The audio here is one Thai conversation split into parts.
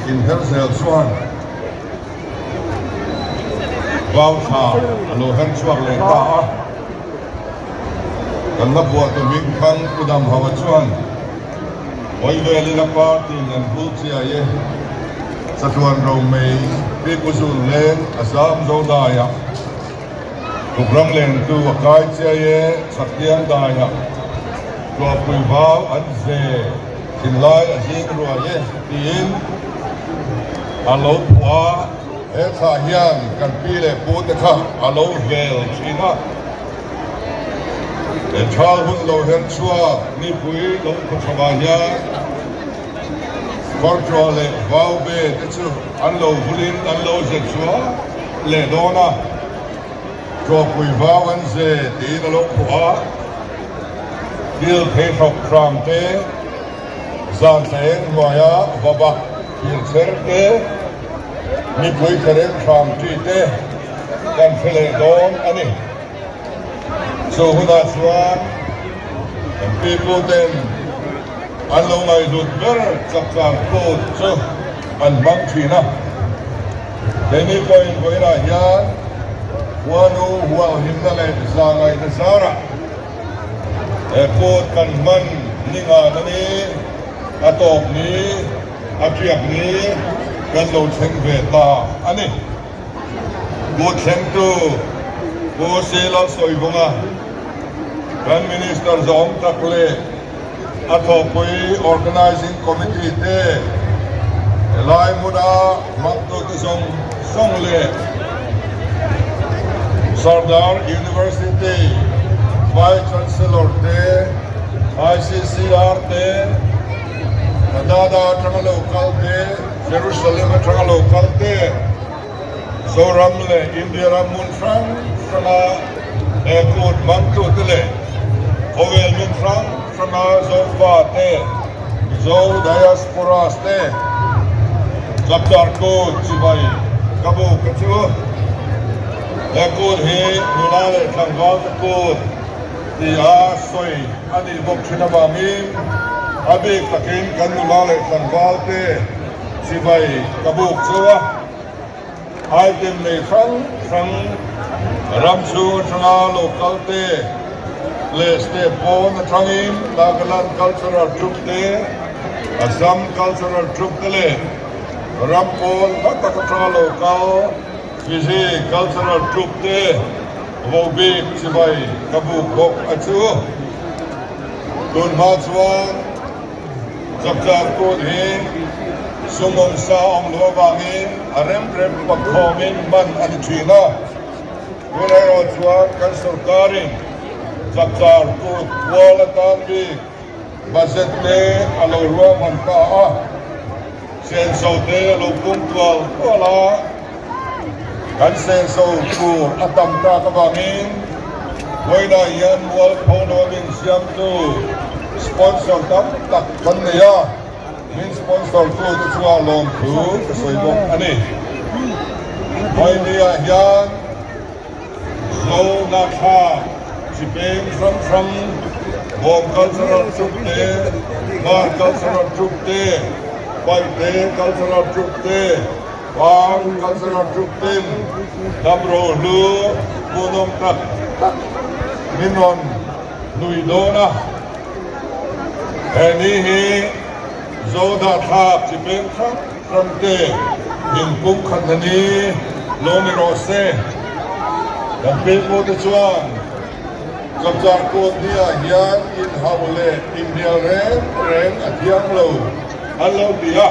กินเฮลเซลส่วนวาวชาโลเฮนช่วงเลยตากันนับว่าตัววิ่งพังกุดำหาวชวนไว้เวลินาปาร์ตี้นันพูดเสียเยสะทวนเราไม่ปีกุศลเล่นอาสามโซดายะทุกรังเล่นตัวกายเสียเยสักเดียงดายะตัวปุยบ่าวอันเซสินไลอาชีพรัวเยตีนอาโลปัวเอสาเฮียนกันปีเล่พูดนะคะอาโลเวลชีนะแต่ชาวหุ่นเราเห็นชัวนี่ปุยลงคุชวายาคอนโทรลเลยว้าวเบติชูอันโลบุลินอันโลเจ็ดชัวเล่โดนะตัวปุยว้าวอันเซตีนลงปัวดิลเพทอกครามเตซานเซงวายาบบักดิลเซอร์เตมีปุยเทเรนครามจีเตกันเฟลโดนอันนี้so huda suan and people then along I do better saksa ko so and bang china then if I go ina yan wanu huwa himna le zangai na sara ko kan man ninga nani atop ni atriak ni kan lo cheng ve ta ani go cheng tu go se la soi bonga Prime Minister Zong Takle Athopui Organizing Committee Te Lai Muda Makto Tisong Songle Sardar University Vice Chancellor Te ICCR Te Dada Trangalokal Te Jerusalem Trangalokal Te So Ramle India Ramun Franga Ekut Makto Tele Ovel min from zo fate zo diaspora ste kaptar ko chibai kabo kachu ekut he nunale thangwal ko ti a soi ani bok china ba min abi takin kan nunale thangwal te chibai kabo chuwa ai tem nei from ramchu thanga local te Leste Pon Trangin, Nagaland Cultural Troupe Day, Assam Cultural Troupe Day, Rampol, Bakakatra Local, Fiji Cultural Troupe Day, Wobik, Chibai, Kabuk, Bok, Achu, Dun Matswan, Zakar Kodhin, Sumong Saong Lobangin, Arem Rem Pakhomin, Man Adichina, Dunay Otswan, Kansulkarin, Zakar Kut Kuala Tanbi Baset Te Alo Ruwa Manpaa Sen Sau Te Alo Pungtual Kuala Kan Sen Sau Kur Atam Ta Kabangin Waina Yan Wal Pono Min Siam Tu Sponsor Tam Tak Kanaya Min Sponsor Tu Tutua Long Tu Kasoy Bok Ani Waina Yan Zo Nakha Shipping from Home Cultural Troupe Day, Mar Cultural Troupe Day, White Day Cultural Troupe Day, Wang Cultural Troupe Day, Namro Lu, Punong Tak, Minon, Nuidona, Enihi, Zoda Tak, Shipping from Day, Nimpung Khandani, Loni Rose, and people the Chuan. Kapjar ko dia yan in hawle India ren athiang lo allo dia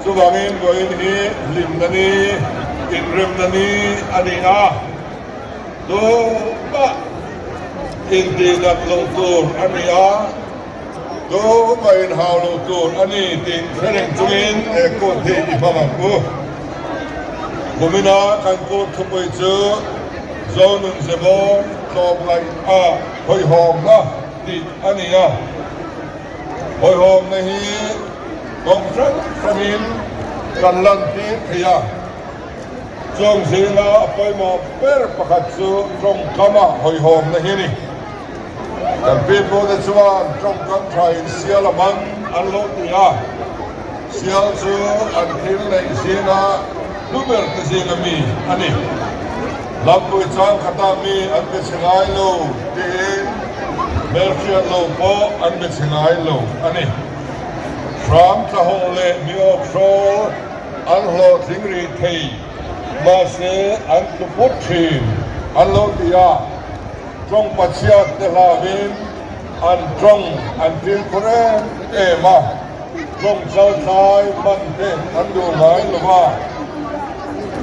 subangin ko ini limnani inremnani adina do ba indi dat lo tur ania do ba in hawlo tur ani tin fereng tuin e ko thi ibamang ko kumina kan ko thupoi chu zonun sebon Log like hoi hom na di ania hoi hom nahi gong from in kan lan ti thia chong zina apoi mo per pakatsu trong kama hoi hom nahi ni kan people the chuan trong kan trai sialaman an lo tia ชียลจูอันที่ในเสียงลูกเบลต์เสียงมีอันนี้ลับไปจ้างขตามีอันเป็นเสียงไอโลที่เบลเชียโลโปอันเป็นเสียงไอโลอันนี้พร้อมจะห้องเล่มีออฟโชว์อันโหลดสิงรีเทมาเสอันตุพุทธีอันโลติยาตรงปัจเจกเตลาวินอันตรงอันทิลโคเรนมาตรงเจ้าชายมันเตอันดูไหมหรือว่า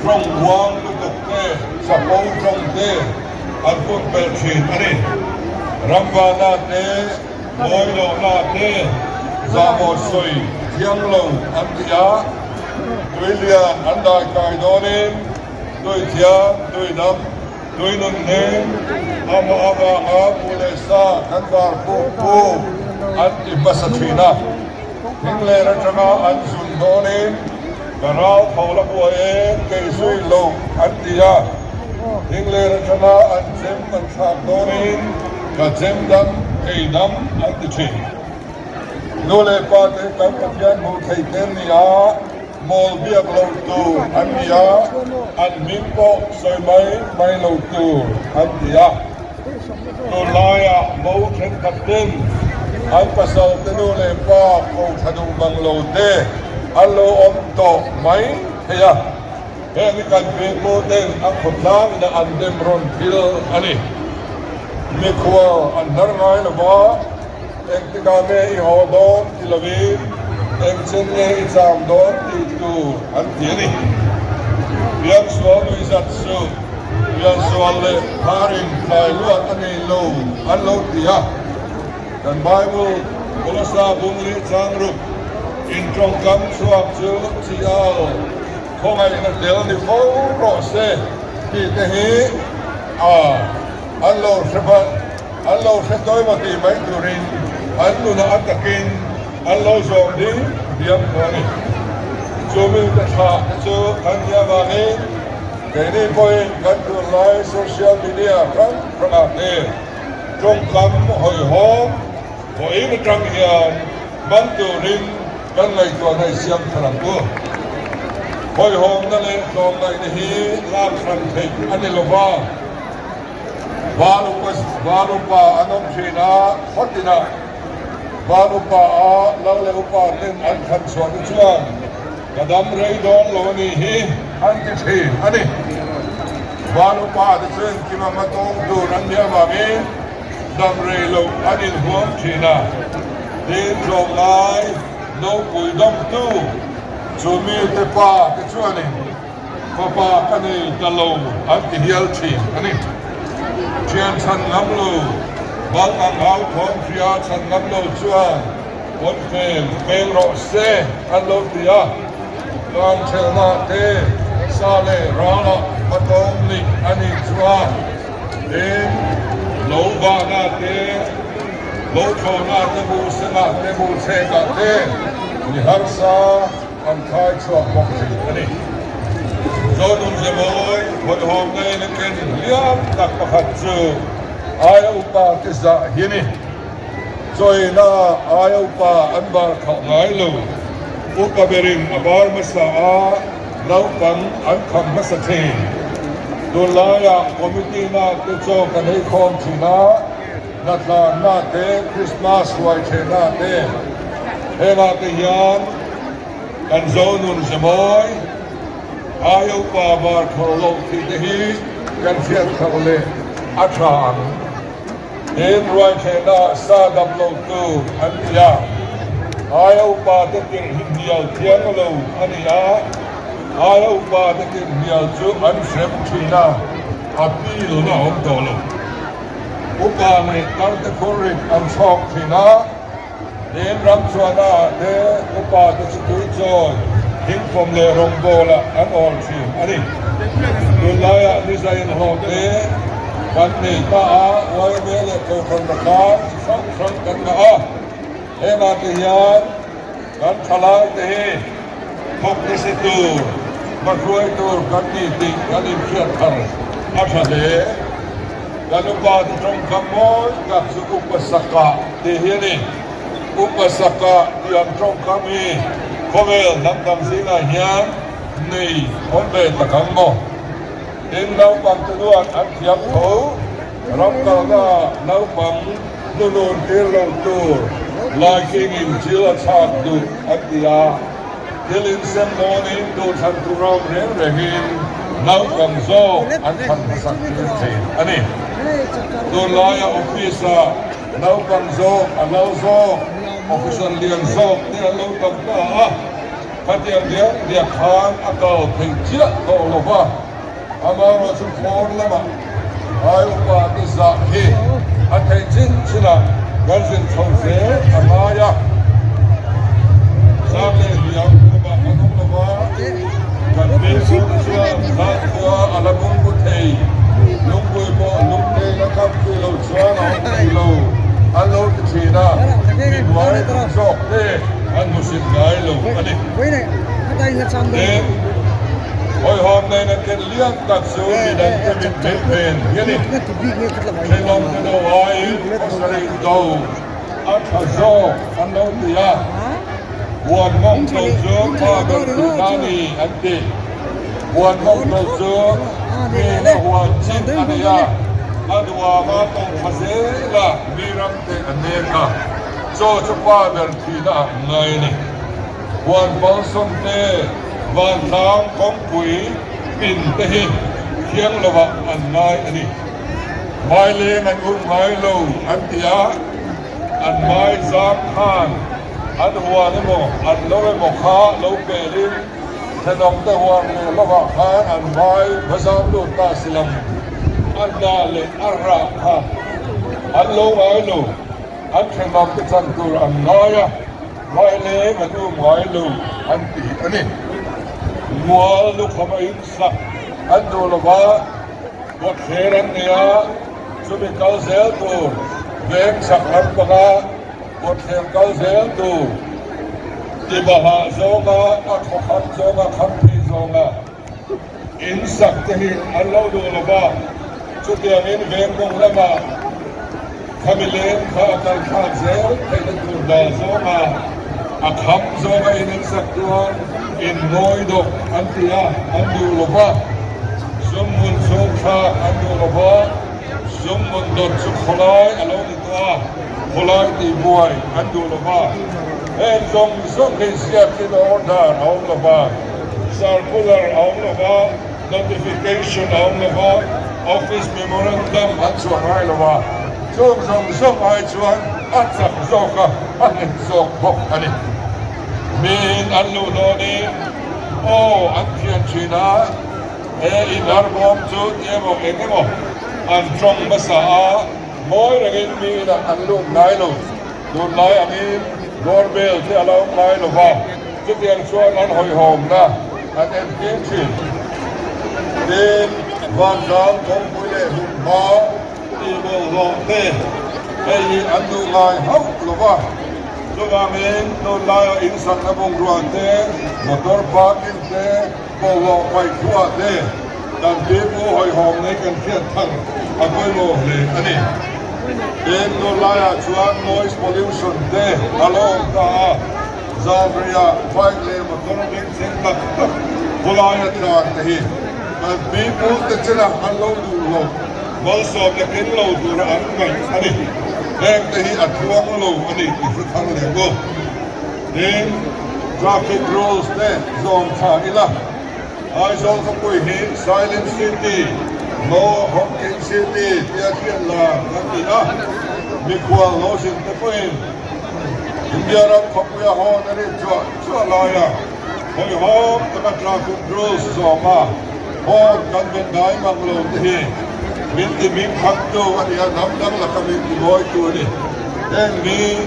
ตรงวางลูกเตสะโพกตรงเตอันพุทธเปรชีอันนี้รัมวานาเตมอยโลนาเตซาโมซุยเทียงโลอันติยาด้วยเลียอันได้กายโดนิมด้วยเทียนด้วยน้ำด้วยนุ่นเนมอามาอาบุเลสาขันบาร์ปูอันอิบัสตีนาทิ้งเลรัชนาอันสุนโดนิมกระเราเขาละบัวเองเกยซุยโลอันติยาทิ้งเลรัชนาอันเจมมันชาโดนิมกะเจมดำเกยดำอันติชินูเลปาเตกันปะยันมูไทเตนียมอลเบียกโลตูอันนี้อันมิมโปสวยไหมไม่โลตูอันนี้ตัวลายมูเข็นขัดดินอันภาษาเตนูเลปาโคทะดุบังโลเตอันโลอมโตไหมเฮียเฮ้ยกันเป็นโมเดลอันขบน้ำในอันเดมรอนทิลอันนี้มีขวาอันนั้นไงล่ะวะเอ็กติกาเมย์ฮอดอนทิลวีเอ็งเช่นนี้จำโดนติดตัวอันที่นี่เรียกสวนวิจัดสูเรียกสวนเล่พารินไทยลวดอันนี้โลอันโลที่ฮะกันไบเบิลกุลสาบุญลิจังรุปอินทรงคำสวมจูที่เอาคงไอ้นักเดลนี่โฟโรเซที่เที่อันโลเชฟอันโลเชฟตัวมันที่ไม่ตุรินอันนู้นอันตะกินอัลลอฮ์ทรงดีเดียมคนนี้จูมิตชาจูอันยาบานีเดี๋ยวนี้พอยกันดูไลฟ์โซเชียลมีเดียกันประกาศเนี่ยตรงคำหอยหอมหอยมันจังเฮียนมันตูรินกันในตัวในเสียงขนาดตัวหอยหอมนั่นเองตรงในนี้ลาบสันติอันนี้ลูกว่าบาลุปาอันนั้นชีนาพัฒนาบาลุปาลาเลอุปาเล่นอันขันสวนช่วงกระดมเรย์ดอนโลนี่ฮีอันที่สี่อันนี้บาลุปาที่ซึ่งกิมามาตรงดูนันเดียบามีดำเรย์โลอันนี้หัวชีนาเดินตรงไล่โนกุยดมตู้จูมีเตปาที่ช่วงนี้ปาอันนี้ตะโลอันที่เฮียลชีอันนี้เชียนชันน้ำลูบางอันเอาของเสียฉันนำโลจวนคนเป็นโรเซอันโลติยาลองเชลนาเตซาเลราลปตอมลิอันนี้จวนเดินโลบานาเตโลโชนาเตบูเซนาเตบูเซกาเตนิฮาร์ซาอันทายชวบกจิอันนี้โซนุนเจมอยคนหอมในนักเรียนเลี้ยงตักประคัตจูAyah upah kisah ini, soalnya ayah upah anbar kau lu, upah bering abar masalah, laupang angkam masalah. Dulaya komiti na kecoh kanai kom Cina, natla nate Christmas wai Cina te, hemat yan, dan zonun semoy, ayah upah bar kau lu tidahi, kan siap kau le acang. Din ruai kena sadam lo tu ania ayau pa tekin hindial tiang lo ania ayau pa tekin hindial ju an sem China api lo na om to lo upa ne tar te korik an chok China din ram chuana de upa te chukui joy hing pom le rong bola an ol chi ani dulaya ni zain ho teกันนี่ก็ไว้เมื่อเกิดคนประกาศสังสรรค์กันก็เฮมาติยานกันฉลาดที่พบที่สิตูมาช่วยตัวกันนี่ติกันนี่เชื่อทางอาชาเดกันอุปาที่ตรงขโมยกับสุอุปสรรคที่เฮนี่อุปสรรคที่อันตรงขมี พอเวลนักดำสิงห์เฮียนในคนเบตตะกังโมเอ็นเราบังตัวอันเทียบเขารับกันว่าเราบังดูโดนเทลงตัวลายเก่งจิลชาติดูอัตยาเทลินเซมโมนินดูทันตุรามเรียนเรื่องเราบังโซอันทันสักทีเทอันนี้ดูลายออฟฟิศเราบังโซอันเราโซออฟฟิศเลี้ยงโซเนี่ยเราบังก็พัดยังเดียขานอากาศถึงเชื่อโตลงว่าอามาเราสุดโคนละมั้งไอ้อุปาทิสาฮีอันที่จริงชนะกันสินทองเสียอามายาสามเลยเดียวอุปาทิสละว่ากันเป็นผู้เชื่อสัตว์ว่าอัลบุญกุฏิลุงบุยโมลุงเตยนะครับที่เราชวนเอาที่เราอันเราที่น่ะที่ไว้ชอบเตะอันมุสิมไงลูกอันนี้โอ้ยหอมในนั้นเป็นเลี้ยงตัดสูงในนั้นเป็นเป็นยันนี่ในลมกันเอาไว้ก็สลายดูอัฐโซอันโนติยาวันมงคลโซพาเป็นตุนานีอันที่วันมงคลโซมีนหัวจิตอันยาอันว่ามาต้องทำเสละมีรังเตอันเนก้าโซจุปาเป็นที่น่าไงนี่วันบอลสมเตวันทางของปุ๋ยปิ่นเตหิเคียงระวะอันนายอันนี้ไม้เลี้ยงอันอุ่นไม้โลอันเตียอันไม้สามข้างอันหัวนี่โมอันโลเวโมข้าโลเปลินถนนตะวันเลยระวะข้างอันไม้ภาษาลูกตาสลัมอันดาเลอันราคาอันโลไม้โลอันถนนตะจันตุอันน้อยไม้เลี้ยงอันอุ่นไม้โลอันตีอันนี้มัวลูกขมาอินสักอันดูละว่าวัดเทรันเนี่ยสุดเก้าเซลตูเวงสักลำปะกาวัดเทมเก้าเซลตูที่บ้าโซกาอัดขันโซกาขันพีโซกาอินสักที่อันเราดูละว่าสุดเดียมินเวงกงละมาขมิเลนข้าตัลข้าเซลให้ตัดดาโซกาอักขำโซกาอินสักตัวin Noidok Antia Andulova Someone so far Andulova Someone dot so Holai along the door Holai the boy Andulova and some is yet in order Andulova circular Andulova notification Andulova office memorandum and so Andulova some I chuan Atsak Zoka and Zok and min allu doni o antian china in arbom chu emo engemo an trong basa moi ragin mi na allu nai lo du nai amin doorbell ti alo nai lo ba chu tiang chuan an hoi hom na an en tin chin den van jam kong pule hu ma ti bo lo te ei andu ngai hau lo ba Sugamin no layo insan na bong ruante, motor parking te, polo kway kuwa te, dan tipo hoy hong na ikan kiyan tang, ako'y mo le, ani. Den no layo chuan noise pollution te, along ka, Zavria, fight le, motor rin sin tak, kulaya tiyaan tehi. Dan people te sila anlaw dulo, balsob na kinlaw dura ang ngay, ani. Then he at Tuamalo and he is go. Then traffic rules there, zone Tanila. I saw the here, Silent City, no Hopkins City, Tiatilla, Natina, Mikual Notion the Queen. India Kapuya Horn and it's a lawyer. Hoy home, the traffic rules, Zoma, Home, Gunman Diamond here. Minti min hakto wani ya namdam la kami boy to ni en mi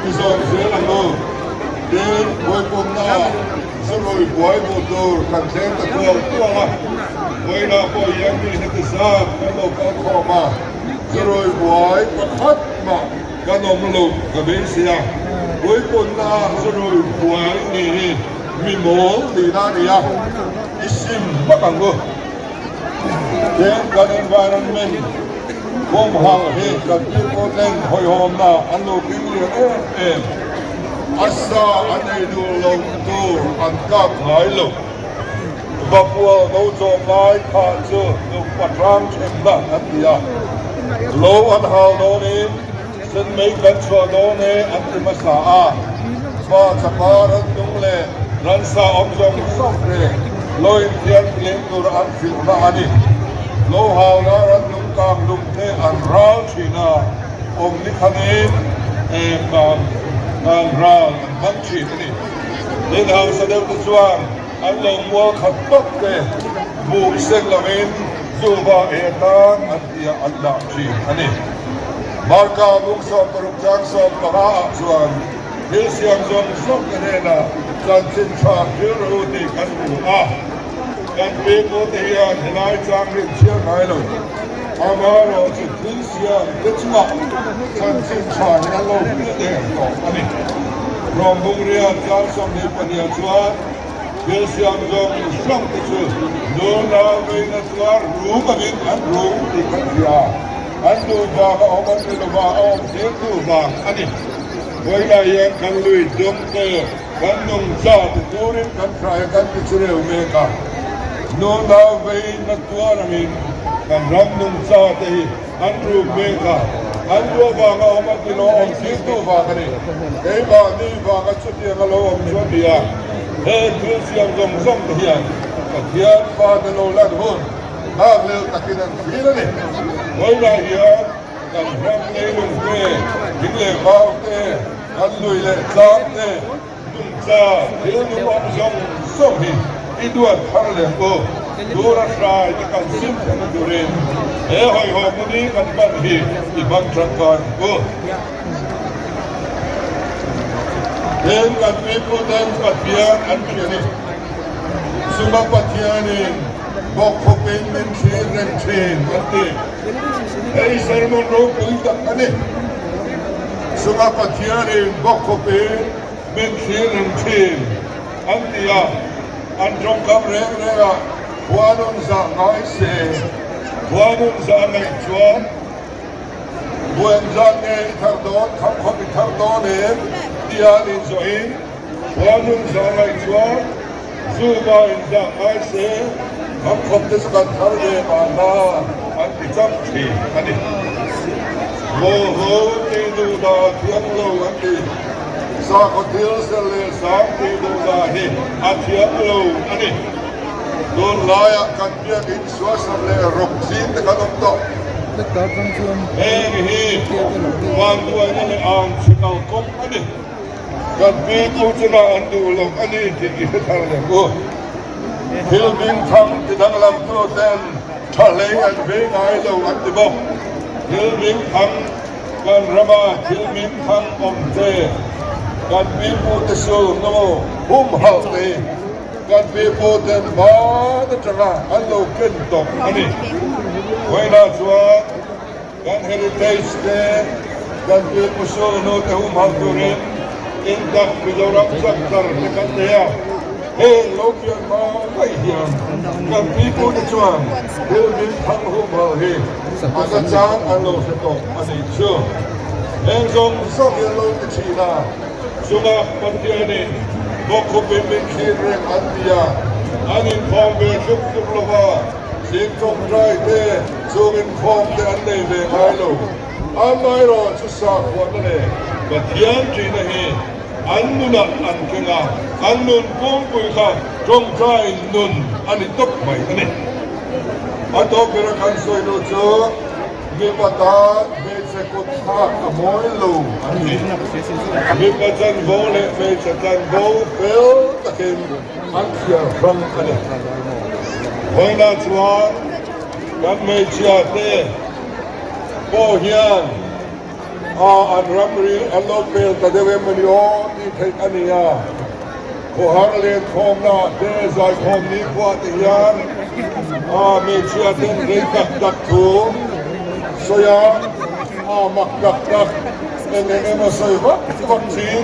izon sel ano den boy pomna solo boy motor content to la boy na boy yang ni ne sa kamo ko ma solo boy pat ma kanom lo kabin sia boy pomna solo boy ni mi mo di na ya isim makango then the environment home how he can people then hoy home na anlo kili อัสซาอันนี้ดูลงตูอันกับหายลงบัวเราจงไล่ขาดเจอลูกปัดร่างเช่นนั้นอันเดียโลอันหาโนนี้ฉันไม่กันชัวโนนี้อันที่มาสาว่าจะมารันดุงเล่รันสาอมจงส่งเร่โลอินเทียนเลี้ยงตัวอันฟิลนาอันนี้โลหานารันดุงกลางดุงเทอันราวชีนาองค์นิคเนการราวบังชีนี่เรื่องเอาเสด็จจวนอันลงวัวขัดตกเตะบุกเซงละเวนจูบาเอตังอันที่อันดับชีอันนี้บาร์กาบุกสอบปรุกจังสอบปราจวนเฮเซียมจงสอบเรน่าการสินชาเจรูดีกันดูการเปโกเทียนนายจังริเชียนายเลยอามาโรจิตลิเซียเดชมาการสินชาเนลงเดียร์ต่ออันนี้รองบุรีอาจารย์สมเด็จพระเนจวนเฮเซียมจงสอบติจูโดนาเวนตัวรู้กันอันรู้ดีกันเดียอันดูบางออกมาเป็นบางออกเสียดูบางอันนี้เวลายังกันลุยดมเตอกันนุ่งชาติดูริกันใครกันพิจารณาเมกาโนนาเวนตัวนั้นเองกันรำนุ่งชาติอันรูเมกาอันดูบางออกมาเป็นออกเสียดูบางอันนี้ไอ้บางนี่บางชุดเดียวกันเราออกชนเดียเฮ้คริสเตียนจงส่งเทียนเทียนฟ้าเดโลลัดหุ่นน่าเลี้ยงตะกี้นั่นฟีนั่นเองเวลาเฮียกันรำเลยลุงเต้ยิงเลยบ้าเต้กันลุยเลยจ้าเต้ลุงจ้าเฮียนุ่มอมจงส่งหิอีดวนพังเลยโอ้ดูรัชราที่กันซิมกันดูเรนเฮ้หอยหอมุนีกันบันฮีอีบังจังกันโอ้เห็นกันมีผู้เดินปัดเพียนอันเพียนี่สุมาปัดเพียนี่บอกเขาเป็นเมนเชนเรนเชนอันนี้ไอ้เซอร์มอนโรกุยตักอันนี้สุมาปัดเพียนี่บอกเขาเป็นเมนเชนเรนเชนอันนี้อันตรงกับเรื่องนี้หัวนุ่งสางไอเซ่หัวนุ่งสางไอจวนหัวนุ่งสางไอทางโดนคำเขาเป็นทางโดนเองที่อันนี้สวยหัวนุ่งสางไอจวนซูมาอินสางไอเซ่คำเขาเป็นสังกัดเรื่องมาหน้าอันที่จับทีอันนี้โอ้โหที่ดูดาเทียมโลอันนี้สาขเทียมเสลสามที่ดูดาที่อันเทียมโลอันนี้โดนลายกันเพียงอินสวาสเลรกซีนแต่กันต้องเฮ้ยวันด้วยนั่นอ่างชิคาโกอันนี้กันเพียงกูจะมาอันดูลงอันนี้ที่กินทางเลยกูฮิลมิงทังที่ดังลำตัวเต้นทะเลอันเวงไอเราอันที่บอกฮิลมิงทังกันระบาดฮิลมิงทังอมเจกันเพียงกูจะสู้โน่หุ่มเฮาเตกันเพียงกูเดินมาจะจังอันเราเกินตกอันนี้เวลาชัวกันเฮริเทจเตกันเพียงกูสู้โน่แต่หุ่มเฮาตัวนี้อินดักมิโดรัมสักตร์ในกันเดียเฮ้โลกยังมาไม่เหี่ยมกันเพียงกูจะชัวเฮลิมทังหุ่มเฮาเฮอาจารย์อันเราจะตกอันนี้ชัวเอ็งจงสอบยังโลกชีนาสุนัขปัญญานี่บอกเขาเป็นขี้เร่งอันเดียอันนี้ความเป็นชุกชุกละว่าสิ่งตรงใจเต้สู้เป็นความเดินได้เวไงลูกอันไม่รอชุดสากวันนั้นเองบัดยันจีนะเฮอันนุนอันเก่งอันนุนกุ้งกุยข้าตรงใจนุนอันนี้ตกไปอันนี้อันตกเป็นการสวยดูจ้ามีปัตตาเบสกุศลขโมยลูกอันนี้มีปัจจัยโบเลเบสจันโบเฟลตะเข็มอันเขียวฟังอันนี้เวลาชวนกันไม่เชื่อเต้โบเฮียนอันรับรีอันโลเปลแต่เดวิมันยอที่เทคอันนี้โคหาเรียนคอมนาเดซอยคอมนี้กว่าที่ยันไม่เชื่อเต้นเรื่องดักถูสยามมักดักเองมาสวยวัคซีน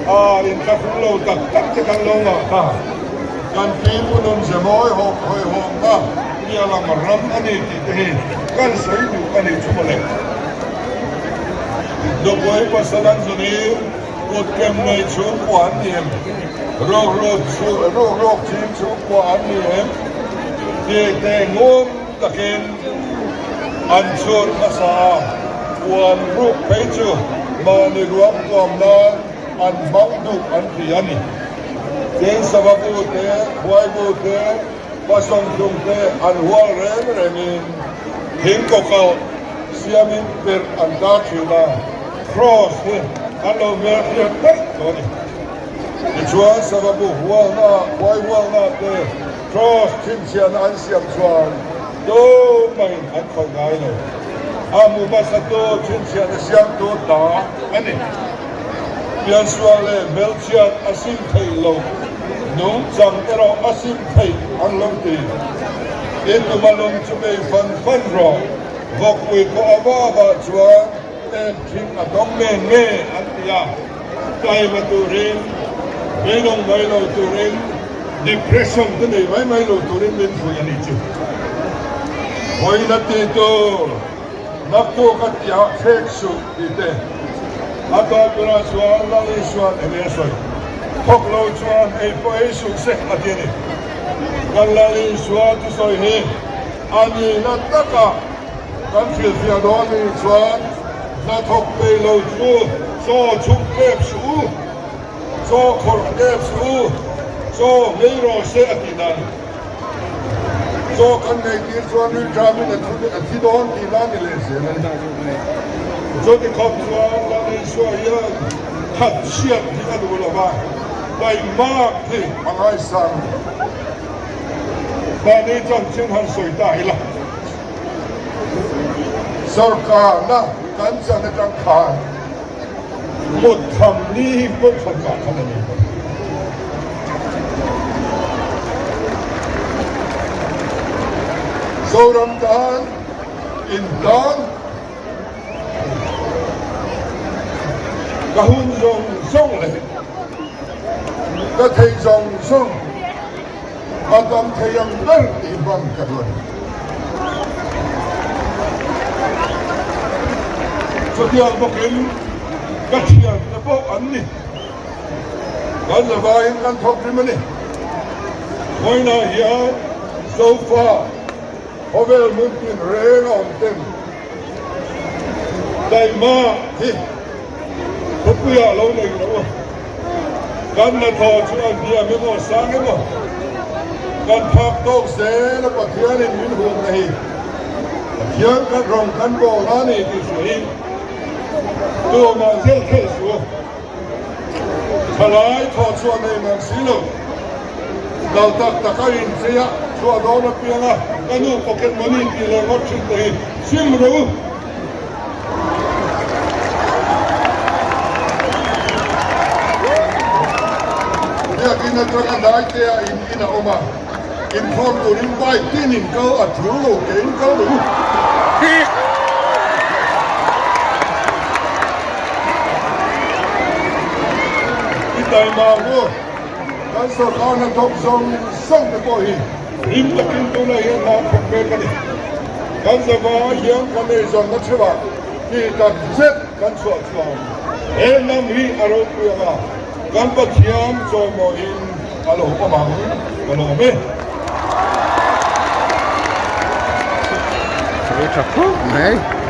อินทัฟโลดักจะกันลงกันปีบุญจะมอยหกหอยหงนี่เรามารับอันนี้ที่กันสวยดูอันนี้ชั่วโมงดอกไม้ภาษาอังกฤษ กดเก็มในชุกวันเนี่ยโรคทีมชุกวันเนี่ยเด็กแต่งงตะเกนอันชนภาษาวันรูปเพจูมาในรวมความนั้นอันบังดุอันพิยานีเจนสบบูเตควายบูเตภาษาจุงเตอันหัวเร่งเร่งินหินก็เขาเสียมินเปิดอันดาชินาครอสเนี่ยอันเราเมื่อเรียนเด็กตัวนี้ชวนสบบูหัวหน้าควายหัวหน้าเตครอสทิ้งเชียนอันเสียมชวนดูไม่อันคนง่ายเลยอามุบัสโตทิ้งเชียนเสียมตัวตาอันนี้เพียงส่วนเลยเบลเชียนอาศิมไทยลงนุ่งจังเราอาศิมไทยอันลงตีเอ็นตุมาลงจะไปฟันรอบอกคุยกับอาบาจวนเอ็นทิ้งอดองเมอันที่ยาใจมาตูรินไม่ลงตูริน depression ตัวนี้ไม่ลงตูรินเป็นผู้ยันจิพอยนัดที่ตัวนับตัวกันยาเซ็กซ์ดีเตอาตาเป็นส่วนลาลิส่วนเอเมสอยพวกเราส่วนไอ้พวกไอ้สุขเสกอาทิตย์นี้กันลาลิส่วนที่สอยเฮอันนี้นัดตะกะกันฟิลฟิอาดอนี่ส่วนนัดทบไปเราจู่โซ่ชุกเก็บสู้โซ่ขดเก็บสู้โซ่ไม่รอเสียอาทิตย์นั้นโซ่กันในที่ส่วนนี้จามินอาทิตย์โดนที่นั่นเลยเสียนั่นโซ่ที่ขอบส่วนลาลิส่วนยังขัดเชียบที่กันดูละบ้างได้มากที่บางไอ้สั่งตอนนี้จังเช่นหันสวยตายละสรการนะการจัดการขายหมดคำนี้ก็ทำการขนาดนี้โซรัมดานอินดานกะหุนจงส่งเลยกะเทยจงส่งอาตมเทียงเลิกอีบังกันเลยสุดยอดพวกเห็นกระเทียมและพวกอันนี้กันระบายกันทบที่มันนี่ไว้หน้าเหี้ยโซฟาพอเวลมุนกินเร่งออกเต็มได้มาที่ทุกอย่างเราเลยนะกันนาทอชวนเดียไม่หมดสร้างไม่หมดกันพักโต๊ะเสแล้วก็เทียนมินห่วงเลยเทียนกันรองกันโบราณนี่ที่สวยตัวมาเที่ยวแค่สวยทลายทอชวนในเมืองศิลป์เราตักตะการินเสียชวนโดนเปียงกันดูโปเกมอนี่ที่เราก็ชิมเลยชิมรู้อินทรักันได้เจ้าอินเอามาอินพร้อมตัวนี้ไปที่นิ่งเกาอัดถือโลกเก่งเกาหรือที่ใจมาก็การสกัดนั้นทบส่งส่งไปบ่อยริมตะกินตัวไหนมาพบกันนี่การสกัดยังกันในจังหวัดเชียงใหม่ที่ตัดเสร็จกันสวดสวดน้ำมีอารมณ์เยอะกันปัจจัยโจมอินฮัลโหลก็มาฮัลโหลไหมสวัสดีครับ